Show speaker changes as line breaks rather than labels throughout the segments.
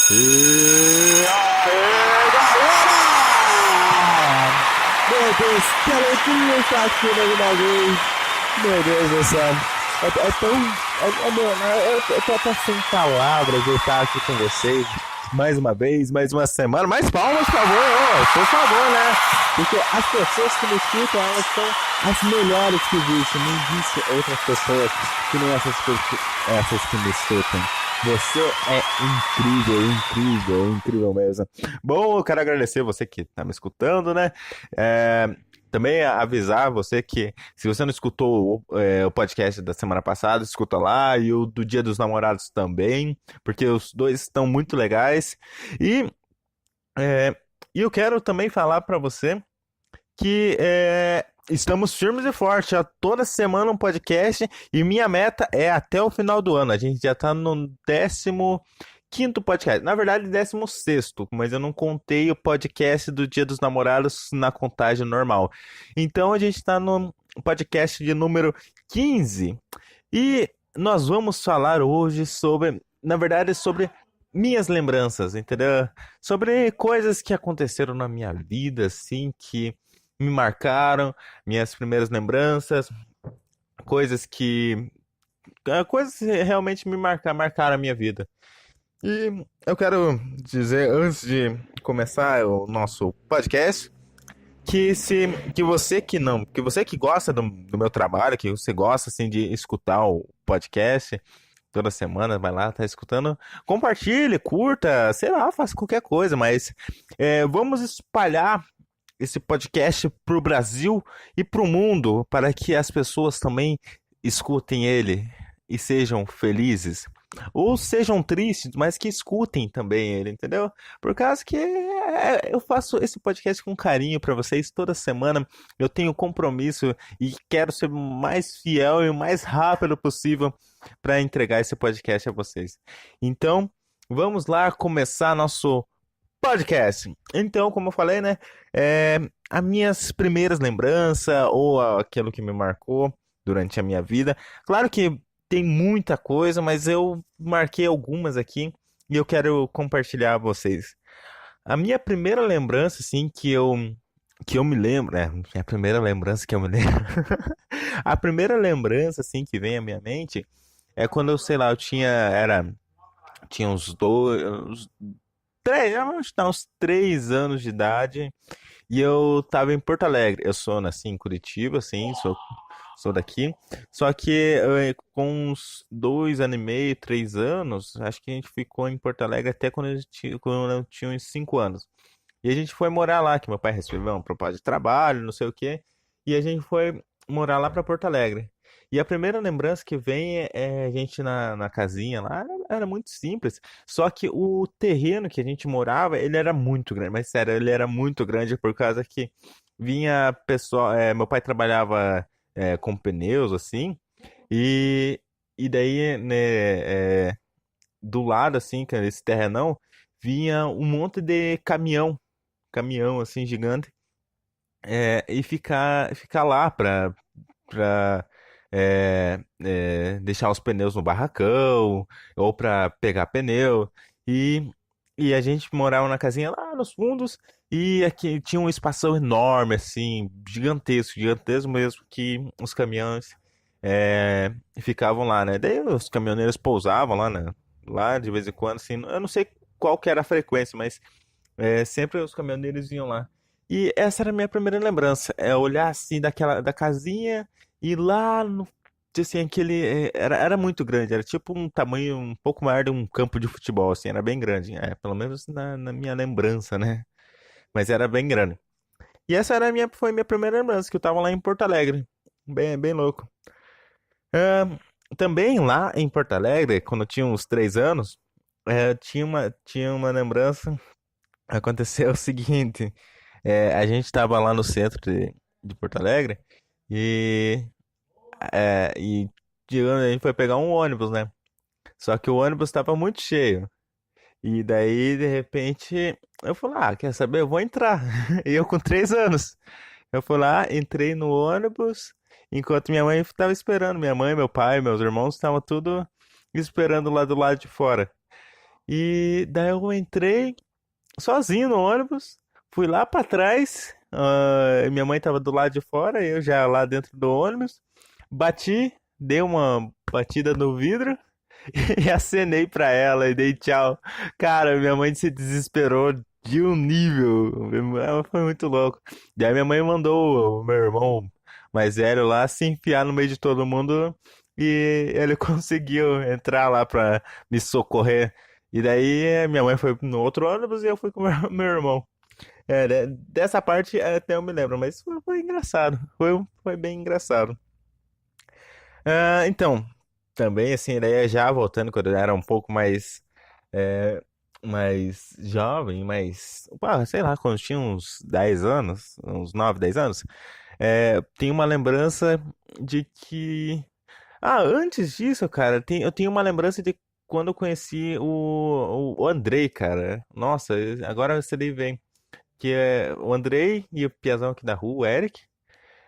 E aí, galera! Meu Deus, que alegria estar aqui mais uma vez. Meu Deus do céu. É tão. Eu tô até sem palavras de estar aqui com vocês. Mais uma vez, mais uma semana. Mais palmas, por favor, por favor, né? Porque as pessoas que me escutam, elas são as melhores que existem. Não existe outras pessoas que nem essas que me escutam. Você é incrível, incrível, incrível mesmo. Bom, eu quero agradecer você que está me escutando, né? Também avisar você que se você não escutou o podcast da semana passada, escuta lá, e o do Dia dos Namorados também, porque os dois estão muito legais. E, é, e eu quero também falar para você que estamos firmes e fortes. Toda semana um podcast e minha meta é até o final do ano. A gente já tá no 15º podcast. Na verdade, 16º, mas eu não contei o podcast do Dia dos Namorados na contagem normal. Então a gente tá no podcast de número 15 e nós vamos falar hoje sobre, na verdade, sobre minhas lembranças, entendeu? Sobre coisas que aconteceram na minha vida, assim, que me marcaram, minhas primeiras lembranças, coisas que. Coisas que realmente marcaram a minha vida. E eu quero dizer, antes de começar o nosso podcast, que você que não, que você que gosta do meu trabalho, que você gosta assim de escutar o podcast toda semana, vai lá, tá escutando, compartilhe, curta, sei lá, faça qualquer coisa, mas vamos espalhar esse podcast pro Brasil e pro mundo para que as pessoas também escutem ele e sejam felizes. Ou sejam tristes, mas que escutem também ele, entendeu? Por causa que eu faço esse podcast com carinho para vocês toda semana. Eu tenho compromisso e quero ser o mais fiel e o mais rápido possível para entregar esse podcast a vocês. Então, vamos lá começar nosso podcast. Então, como eu falei, né? As minhas primeiras lembranças ou aquilo que me marcou durante a minha vida. Claro que tem muita coisa, mas eu marquei algumas aqui e eu quero compartilhar a vocês. A minha primeira lembrança, assim, que eu me lembro, né? A primeira lembrança que eu me lembro. A primeira lembrança, assim, que vem à minha mente é quando eu, sei lá, tinha uns três, eu acho que uns 3 anos de idade e eu tava em Porto Alegre. Eu nasci em Curitiba, assim, sou daqui. Só que com uns 2 anos e meio, 3 anos, acho que a gente ficou em Porto Alegre até quando eu tinha uns 5 anos. E a gente foi morar lá, que meu pai recebeu uma proposta de trabalho, não sei o quê. E a gente foi morar lá pra Porto Alegre. E a primeira lembrança que vem é a gente na casinha lá, era muito simples. Só que o terreno que a gente morava, ele era muito grande. Mas sério, ele era muito grande por causa que vinha pessoal. Meu pai trabalhava com pneus, assim. E, e daí, né, do lado, assim, que era esse terrenão, vinha um monte de caminhão assim gigante, e ficar lá pra deixar os pneus no barracão ou pra pegar pneu e e a gente morava na casinha lá nos fundos e aqui tinha um espação enorme assim, gigantesco, gigantesco mesmo, que os caminhões ficavam lá, né? Daí os caminhoneiros pousavam lá, né? Lá de vez em quando, assim, eu não sei qual que era a frequência, mas sempre os caminhoneiros iam lá. E essa era a minha primeira lembrança. É olhar assim da casinha e lá no. Assim, era muito grande, era tipo um tamanho um pouco maior de um campo de futebol, assim, era bem grande. Pelo menos na minha lembrança, né? Mas era bem grande. E essa foi a minha primeira lembrança, que eu tava lá em Porto Alegre. Bem, bem louco. Ah, também lá em Porto Alegre, quando eu tinha uns 3 anos, tinha uma lembrança. Aconteceu o seguinte, a gente tava lá no centro de Porto Alegre e, e digamos, a gente foi pegar um ônibus, né? Só que o ônibus tava muito cheio. E daí, de repente, eu falei, quer saber? Eu vou entrar. E eu com 3 anos. Eu fui lá, entrei no ônibus, enquanto minha mãe estava esperando. Minha mãe, meu pai, meus irmãos estavam tudo esperando lá do lado de fora. E daí eu entrei sozinho no ônibus, fui lá pra trás, minha mãe tava do lado de fora, eu já lá dentro do ônibus, bati, dei uma batida no vidro e acenei pra ela e dei tchau. Cara, minha mãe se desesperou de um nível, ela foi muito louco. Daí minha mãe mandou o meu irmão mais velho lá se enfiar no meio de todo mundo e ele conseguiu entrar lá pra me socorrer. E daí minha mãe foi no outro ônibus e eu fui com meu irmão. Dessa parte até eu me lembro, mas foi engraçado. Foi bem engraçado. Então, também assim, daí já voltando quando eu era um pouco é, mais jovem, sei lá, quando eu tinha uns 10 anos, uns 9 10 anos, tem uma lembrança de que. Antes disso, cara, eu tenho uma lembrança de quando eu conheci o Andrei, cara. Nossa, agora você deve ver. Que é o Andrei e o Piazão aqui da rua, o Eric.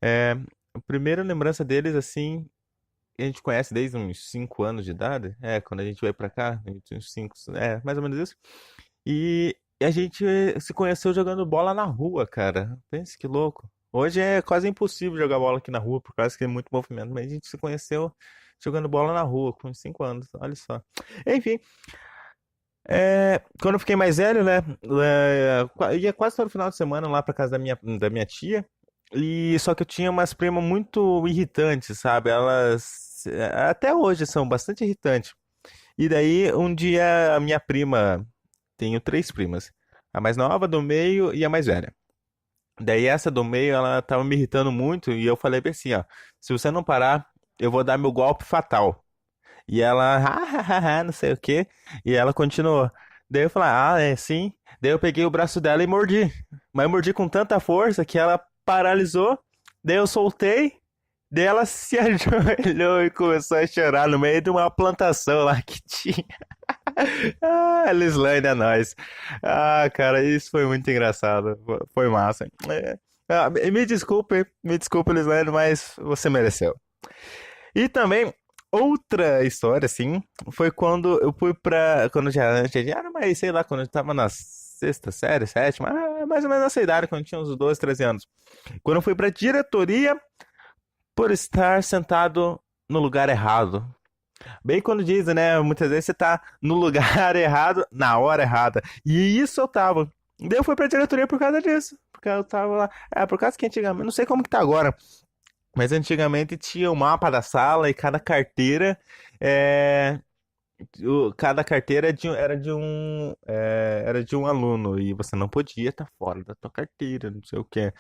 É, a primeira lembrança deles, assim, a gente conhece desde uns 5 anos de idade. Quando a gente veio pra cá, a gente tinha uns 5, mais ou menos isso. E a gente se conheceu jogando bola na rua, cara. Pense que louco. Hoje é quase impossível jogar bola aqui na rua, por causa que é muito movimento, mas a gente se conheceu jogando bola na rua com uns 5 anos, olha só. Enfim, quando eu fiquei mais velho, né? Ia quase todo final de semana lá pra casa da minha tia. E só que eu tinha umas primas muito irritantes, sabe? Elas até hoje são bastante irritantes. E daí um dia a minha prima, tenho três primas, a mais nova, do meio e a mais velha. Daí essa do meio, ela tava me irritando muito e eu falei bem assim, ó, se você não parar, eu vou dar meu golpe fatal. E ela, não sei o quê. E ela continuou. Daí eu falei, é sim. Daí eu peguei o braço dela e mordi. Mas eu mordi com tanta força que ela paralisou. Daí eu soltei. Daí ela se ajoelhou e começou a chorar no meio de uma plantação lá que tinha. Lislane é nóis. Cara, isso foi muito engraçado. Foi massa. Me desculpe, Lislane, mas você mereceu. E também, outra história, assim, foi quando eu fui pra. Quando já era mais, sei lá, quando eu tava na sexta série, sétima, mais ou menos nessa idade, quando eu tinha uns 12 13 anos. Quando eu fui pra diretoria por estar sentado no lugar errado. Bem quando dizem, né? Muitas vezes você tá no lugar errado, na hora errada. E isso eu tava. Daí eu fui pra diretoria por causa disso. Porque eu tava lá. Por causa que antigamente, não sei como que tá agora. Mas antigamente tinha o mapa da sala e cada carteira é, cada carteira era de um aluno e você não podia estar fora da tua carteira, não sei o quê.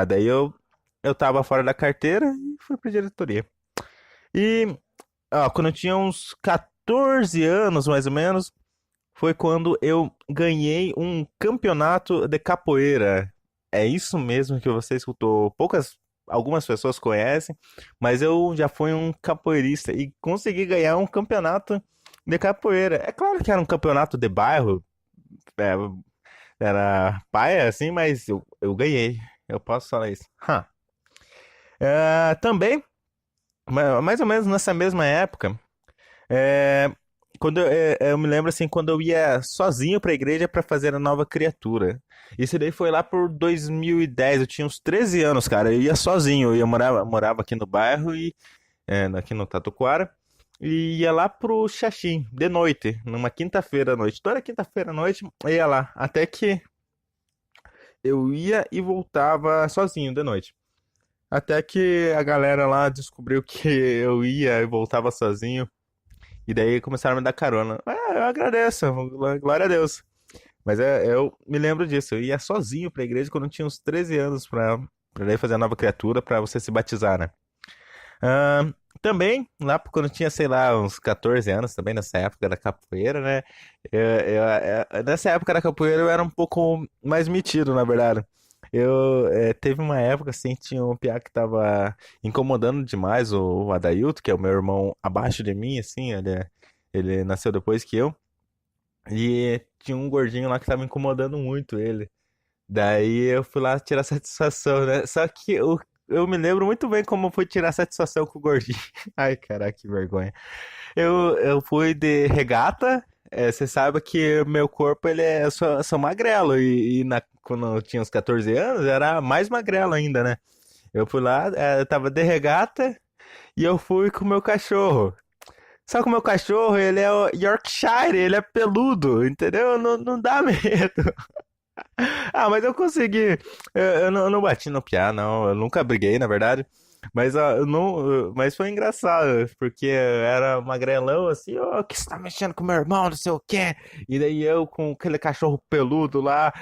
Daí eu tava fora da carteira e fui pra diretoria. E quando eu tinha uns 14 anos, mais ou menos, foi quando eu ganhei um campeonato de capoeira. É isso mesmo que você escutou. Algumas pessoas conhecem, mas eu já fui um capoeirista e consegui ganhar um campeonato de capoeira. É claro que era um campeonato de bairro, é, era paia assim, mas eu ganhei. Eu posso falar isso. Também, mais ou menos nessa mesma época, é, eu me lembro assim, quando eu ia sozinho pra igreja pra fazer a nova criatura. Isso daí foi lá por 2010, eu tinha uns 13 anos, cara. Eu ia sozinho, morava aqui no bairro e aqui no Tatuquara. E ia lá pro Xaxim, de noite, numa quinta-feira à noite. Toda quinta-feira à noite eu ia lá. Até que eu ia e voltava sozinho de noite. Até que a galera lá descobriu que eu ia e voltava sozinho. E daí começaram a me dar carona. Eu agradeço, glória a Deus. Mas eu me lembro disso. Eu ia sozinho pra igreja quando eu tinha uns 13 anos pra daí fazer a nova criatura pra você se batizar, né? Também, lá quando eu tinha, sei lá, uns 14 anos, também nessa época da capoeira, né? Nessa época da capoeira eu era um pouco mais metido, na verdade. Teve uma época, assim, tinha um piá que tava incomodando demais o Adailto, que é o meu irmão abaixo de mim, assim, ele nasceu depois que eu. E tinha um gordinho lá que tava incomodando muito ele. Daí eu fui lá tirar satisfação, né? Só que eu me lembro muito bem como eu fui tirar satisfação com o gordinho. Ai, caraca, que vergonha. Eu fui de regata, você sabe que meu corpo, eu sou magrelo, quando eu tinha uns 14 anos, era mais magrelo ainda, né? Eu fui lá, tava de regata, e eu fui com o meu cachorro. Só que o meu cachorro, ele é o Yorkshire, ele é peludo, entendeu? Não, não dá medo. Ah, mas eu consegui. Eu não bati no piá, não. Eu nunca briguei, na verdade. Mas, eu não, mas foi engraçado, porque era magrelão assim, ó, que você tá mexendo com meu irmão, não sei o quê. E daí eu com aquele cachorro peludo lá,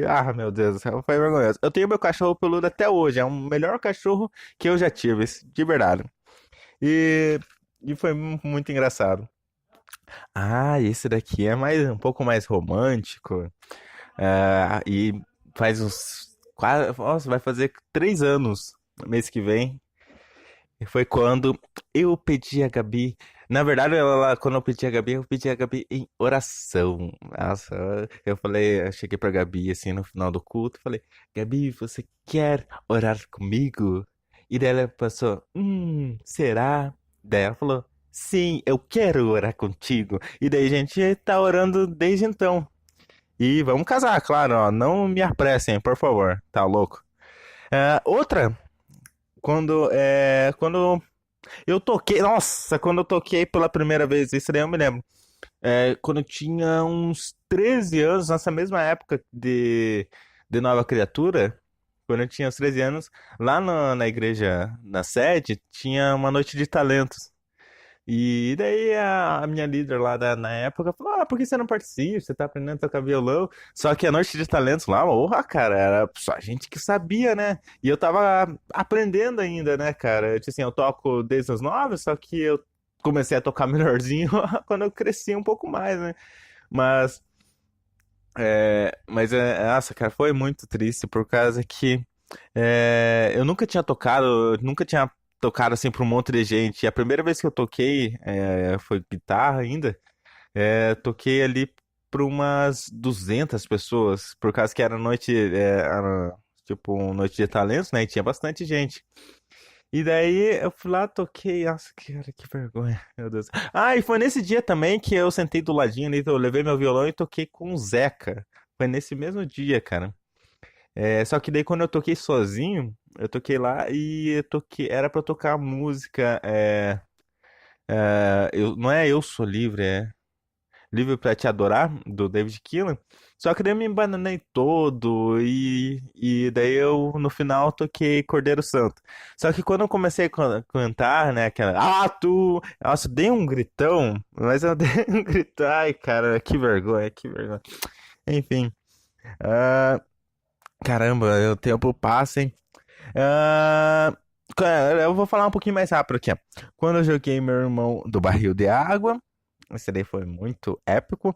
ah, meu Deus do céu, foi vergonhoso. Eu tenho meu cachorro peludo até hoje, é o melhor cachorro que eu já tive, de verdade. E, e foi muito engraçado. Ah, esse daqui é um pouco mais romântico. E faz uns. Nossa, vai fazer 3 anos mês que vem. E foi quando eu pedi a Gabi. Na verdade, quando eu pedi a Gabi em oração. Nossa, eu falei, eu cheguei pra Gabi assim no final do culto, falei, Gabi, você quer orar comigo? E daí ela passou, será? Daí ela falou, sim, eu quero orar contigo. E daí a gente tá orando desde então. E vamos casar, claro, ó, não me apressem, por favor, tá louco? Outra, quando eu toquei, nossa, quando eu toquei pela primeira vez, isso daí eu me lembro. Quando eu tinha uns 13 anos, nessa mesma época de Nova Criatura, quando eu tinha uns 13 anos, lá na igreja, na sede, tinha uma noite de talentos. E daí a minha líder lá na época falou: Ah, por que você não participa? Você tá aprendendo a tocar violão? Só que a Noite de Talentos lá, porra, cara, era só gente que sabia, né? E eu tava aprendendo ainda, né, cara? Tipo assim, eu toco desde os 9, só que eu comecei a tocar melhorzinho quando eu cresci um pouco mais, né? Mas, nossa, cara, foi muito triste por causa que eu nunca tinha tocado, eu nunca tinha tocado assim pra um monte de gente. E a primeira vez que eu toquei foi guitarra ainda. Toquei ali pra umas 200 pessoas, por causa que era noite, era, tipo, noite de talentos, né? E tinha bastante gente. E daí eu fui lá, toquei. Nossa, cara, que vergonha, meu Deus. Ah, e foi nesse dia também que eu sentei do ladinho ali, eu levei meu violão e toquei com o Zeca. Foi nesse mesmo dia, cara. Só que daí quando eu toquei sozinho, eu toquei lá e eu toquei, era pra eu tocar a música. Não é Eu Sou Livre, é Livre pra Te Adorar, do David Keelan. Só que daí eu me embananei todo e daí eu no final toquei Cordeiro Santo. Só que quando eu comecei a cantar, né, aquela, tu, nossa, eu dei um gritão, mas eu dei um gritão, ai cara, que vergonha, que vergonha. Enfim, ah, caramba, o tempo passa, hein? Ah, eu vou falar um pouquinho mais rápido aqui, ó. Quando eu joguei meu irmão do barril de água, esse daí foi muito épico.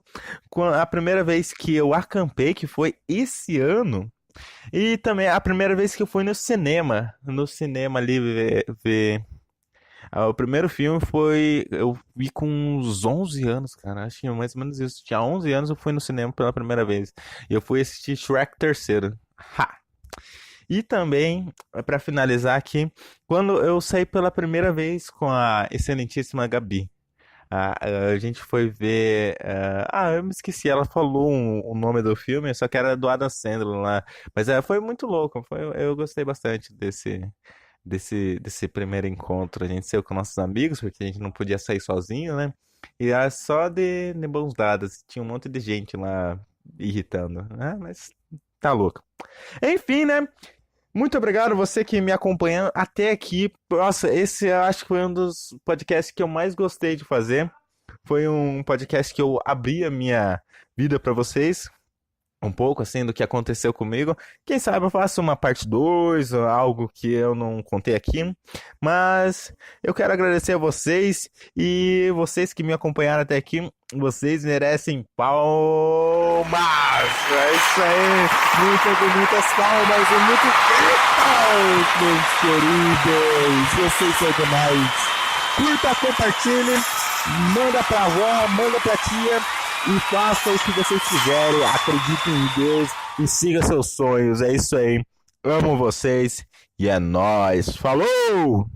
A primeira vez que eu acampei, que foi esse ano, e também a primeira vez que eu fui no cinema ali o primeiro filme foi, eu vi com uns 11 anos, cara, acho que mais ou menos isso. Tinha 11 anos eu fui no cinema pela primeira vez. E eu fui assistir Shrek terceiro. Ha! E também, para finalizar aqui, quando eu saí pela primeira vez com a excelentíssima Gabi. A gente foi ver. Eu me esqueci, ela falou o nome do filme, só que era do Adam Sandler lá. Mas foi muito louco, eu gostei bastante desse primeiro encontro. A gente saiu com nossos amigos, porque a gente não podia sair sozinho, né? E era só de bons dados, tinha um monte de gente lá irritando, né? Mas tá louco. Enfim, né? Muito obrigado você que me acompanhou até aqui. Nossa, esse eu acho que foi um dos podcasts que eu mais gostei de fazer. Foi um podcast que eu abri a minha vida para vocês, um pouco assim do que aconteceu comigo. Quem sabe eu faço uma parte 2 ou algo que eu não contei aqui. Mas eu quero agradecer a vocês e vocês que me acompanharam até aqui, vocês merecem palmas. É isso aí, muitas palmas e muito meus queridos. Vocês são demais. Curta, compartilhe, manda pra avó, manda pra tia. E faça o que vocês quiserem, acreditem em Deus e siga seus sonhos. É isso aí. Amo vocês e é nóis. Falou!